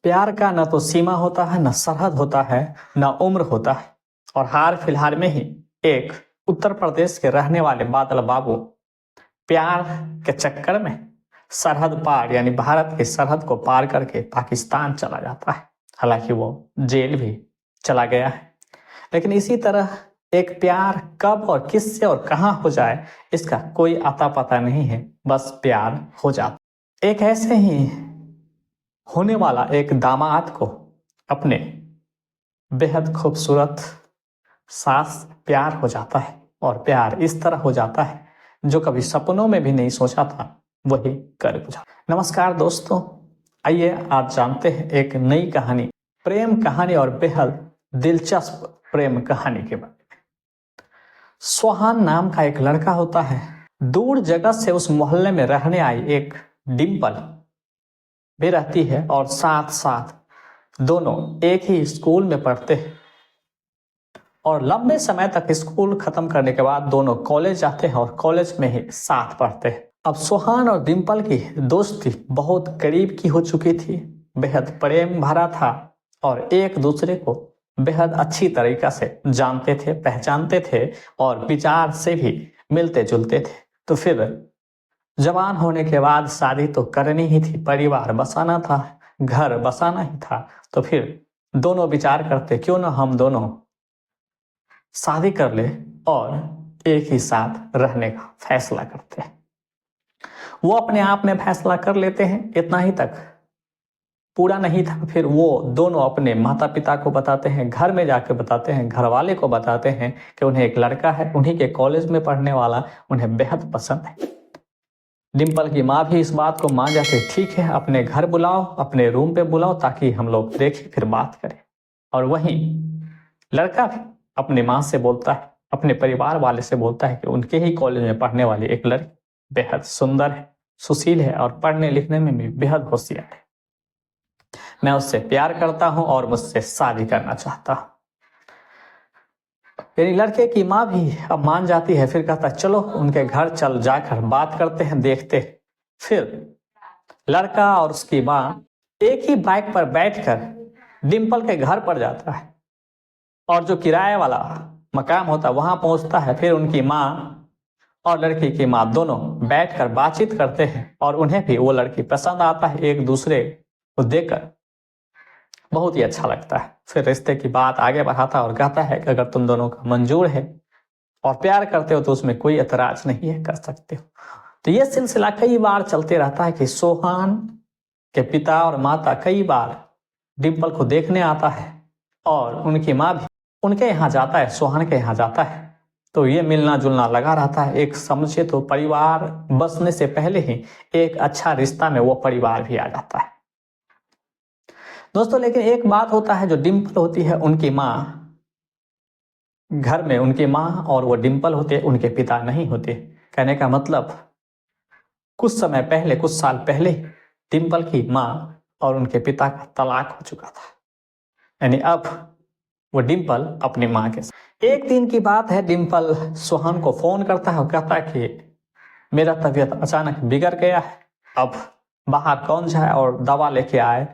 प्यार का न तो सीमा होता है, न सरहद होता है, न उम्र होता है। और हाल फिलहाल में ही एक उत्तर प्रदेश के रहने वाले बादल बाबू प्यार के चक्कर में सरहद पार यानी भारत की सरहद को पार करके पाकिस्तान चला जाता है। हालांकि वो जेल भी चला गया है, लेकिन इसी तरह एक प्यार कब और किससे और कहां हो जाए इसका कोई आता पता नहीं है, बस प्यार हो जाता। एक ऐसे ही होने वाला एक दामाद को अपने बेहद खूबसूरत सास प्यार हो जाता है, और प्यार इस तरह हो जाता है जो कभी सपनों में भी नहीं सोचा था वही कर गुजरा। नमस्कार दोस्तों, आइए आज जानते हैं एक नई कहानी, प्रेम कहानी और बेहद दिलचस्प प्रेम कहानी के बारे में। सोहान नाम का एक लड़का होता है। दूर जगह से उस मोहल्ले में रहने आई एक डिंपल भी रहती है, और साथ साथ दोनों एक ही स्कूल में पढ़ते हैं। और लंबे समय तक स्कूल खत्म करने के बाद दोनों कॉलेज जाते हैं और कॉलेज में ही साथ पढ़ते हैं। अब सोहान और डिंपल की दोस्ती बहुत करीब की हो चुकी थी, बेहद प्रेम भरा था और एक दूसरे को बेहद अच्छी तरीका से जानते थे, पहचानते थे और विचार से भी मिलते जुलते थे। तो फिर जवान होने के बाद शादी तो करनी ही थी, परिवार बसाना था, घर बसाना ही था। तो फिर दोनों विचार करते क्यों ना हम दोनों शादी कर ले और एक ही साथ रहने का फैसला करते हैं। वो अपने आप में फैसला कर लेते हैं, इतना ही तक पूरा नहीं था। फिर वो दोनों अपने माता पिता को बताते हैं, घर में जाकर बताते हैं, घर वाले को बताते हैं कि उन्हें एक लड़का है, उन्हीं के कॉलेज में पढ़ने वाला, उन्हें बेहद पसंद है। डिंपल की माँ भी इस बात को मान जाती है, ठीक है अपने घर बुलाओ, अपने रूम पे बुलाओ ताकि हम लोग देखें फिर बात करें। और वहीं लड़का भी अपनी माँ से बोलता है, अपने परिवार वाले से बोलता है कि उनके ही कॉलेज में पढ़ने वाली एक लड़की बेहद सुंदर है, सुशील है और पढ़ने लिखने में भी बेहद होशियार है। मैं उससे प्यार करता हूं और मुझसे शादी करना चाहता हूं। यानी लड़के की माँ भी अब मान जाती है। फिर कहता है चलो उनके घर चल जाकर बात करते हैं, देखते हैं। फिर लड़का और उसकी माँ एक ही बाइक पर बैठकर डिंपल के घर पर जाता है और जो किराए वाला मकान होता है वहां पहुंचता है। फिर उनकी माँ और लड़की की माँ दोनों बैठकर बातचीत करते हैं और उन्हें भी वो लड़की पसंद आता है। एक दूसरे को देखकर बहुत ही अच्छा लगता है। फिर रिश्ते की बात आगे बढ़ाता है और कहता है कि अगर तुम दोनों का मंजूर है और प्यार करते हो तो उसमें कोई एतराज नहीं है, कर सकते हो। तो ये सिलसिला कई बार चलते रहता है कि सोहान के पिता और माता कई बार डिंपल को देखने आता है और उनकी माँ भी उनके यहाँ जाता है, सोहान के यहाँ जाता है। तो ये मिलना जुलना लगा रहता है। एक समझे तो परिवार बसने से पहले ही एक अच्छा रिश्ता में वो परिवार भी आ जाता है दोस्तों। लेकिन एक बात होता है, जो डिंपल होती है उनकी माँ, घर में उनकी माँ और वो डिंपल होते हैं, उनके पिता नहीं होते। कहने का मतलब कुछ समय पहले, कुछ साल पहले डिंपल की माँ और उनके पिता का तलाक हो चुका था। यानी अब वो डिंपल अपनी माँ के साथ। एक दिन की बात है, डिंपल सोहान को फोन करता है और कहता है कि मेरा तबीयत अचानक बिगड़ गया है, अब बाहर कौन जाए और दवा लेके आए।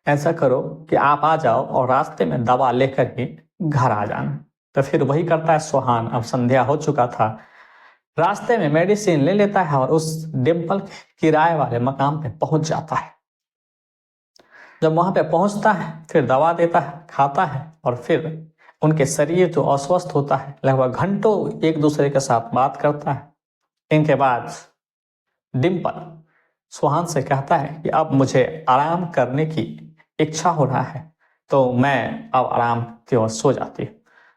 ऐसा करो कि आप आ जाओ और रास्ते में दवा लेकर ही घर आ जाना। तो फिर वही करता है सोहान। अब संध्या हो चुका था, रास्ते में मेडिसिन ले लेता है और उस डिंपल के किराए वाले मकान पे पहुंच जाता है। जब वहां पे पहुंचता है फिर दवा देता है, खाता है और फिर उनके शरीर जो अस्वस्थ होता है, लगभग घंटों एक दूसरे के साथ बात करता है। इनके बाद डिंपल सोहान से कहता है कि अब मुझे आराम करने की इच्छा हो रहा है, तो मैं अब आराम की ओर सो जाती हूँ।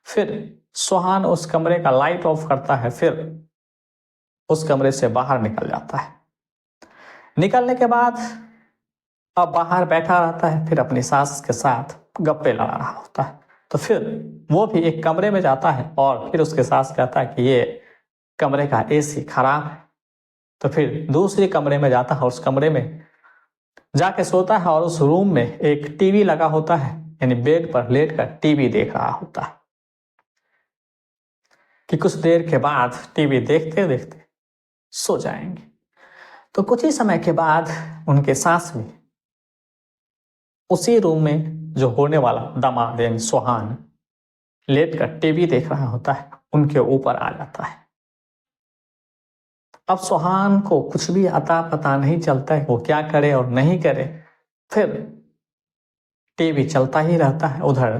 फिर सोहान उस कमरे का लाइट ऑफ करता है, फिर उस कमरे से बाहर निकल जाता है। निकलने के बाद अब बाहर बैठा रहता है, फिर अपनी सास के साथ गप्पे लड़ा रहा होता है। तो फिर वो भी एक कमरे में जाता है और फिर उसके सास कहता है कि ये कमरे का एसी खराब है। तो फिर दूसरे कमरे में जाता है, उस कमरे में जाके सोता है और उस रूम में एक टीवी लगा होता है, यानी बेड पर लेटकर टीवी देख रहा होता है। कि कुछ देर के बाद टीवी देखते देखते सो जाएंगे। तो कुछ ही समय के बाद उनके सास भी उसी रूम में जो होने वाला दामाद यानी सुहान लेटकर टीवी देख रहा होता है, उनके ऊपर आ जाता है। अब सुहान को कुछ भी अता पता नहीं चलता है वो क्या करे और नहीं करे। फिर टीवी चलता ही रहता है। उधर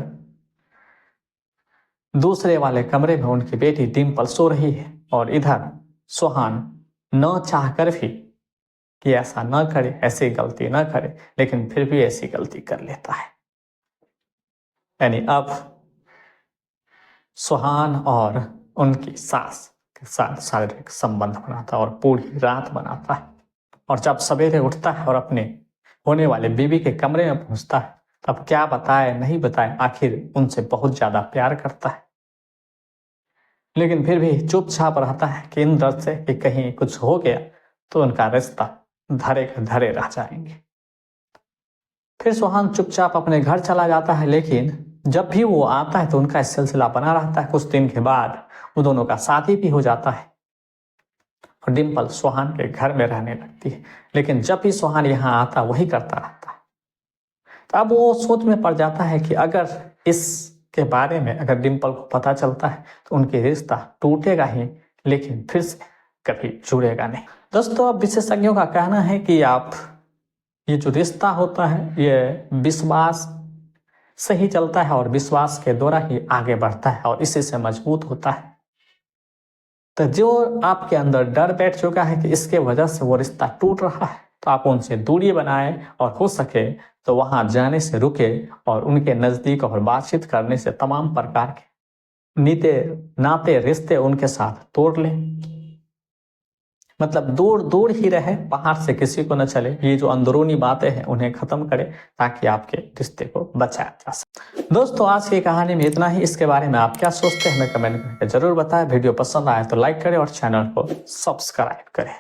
दूसरे वाले कमरे में उनकी बेटी डिम्पल सो रही है और इधर सुहान न चाहकर भी कि ऐसा न करे, ऐसी गलती न करे, लेकिन फिर भी ऐसी गलती कर लेता है। यानी अब सुहान और उनकी सास के साथ शारीरिक संबंध बनाता है और पूरी रात बनाता है। और जब सवेरे उठता है और अपने होने वाले बीवी के कमरे में पहुंचता है, तब क्या बताए नहीं बताए, आखिर उनसे बहुत ज्यादा प्यार करता है, लेकिन फिर भी चुपचाप रहता है कि इन डर से कि कहीं कुछ हो गया तो उनका रिश्ता धरे के धरे रह जाएंगे। फिर सुहान चुपचाप अपने घर चला जाता है, लेकिन जब भी वो आता है तो उनका सिलसिला बना रहता है। कुछ दिन के बाद वो दोनों का शादी भी हो जाता है और डिम्पल सुहान के घर में रहने लगती है। लेकिन जब भी सुहान यहाँ आता वही करता रहता है। तो अब वो सोच में पड़ जाता है कि अगर इसके बारे में अगर डिम्पल को पता चलता है तो उनकी रिश्ता टूटेगा ही, लेकिन फिर से कभी जुड़ेगा नहीं। दोस्तों, अब विशेषज्ञों का कहना है कि आप ये जो रिश्ता होता है ये विश्वास से ही चलता है और विश्वास के द्वारा ही आगे बढ़ता है और इसी से मजबूत होता है। तो जो आपके अंदर डर बैठ चुका है कि इसके वजह से वो रिश्ता टूट रहा है, तो आप उनसे दूरी बनाए और हो सके तो वहां जाने से रुके और उनके नजदीक और बातचीत करने से तमाम प्रकार के नाते रिश्ते उनके साथ तोड़ लें। मतलब दूर दूर ही रहे, बाहर से किसी को न चले। ये जो अंदरूनी बातें हैं उन्हें खत्म करें ताकि आपके रिश्ते को बचाया जा सके। दोस्तों, आज की कहानी में इतना ही। इसके बारे में आप क्या सोचते हैं हमें कमेंट करके जरूर बताएं। वीडियो पसंद आए तो लाइक करें और चैनल को सब्सक्राइब करें।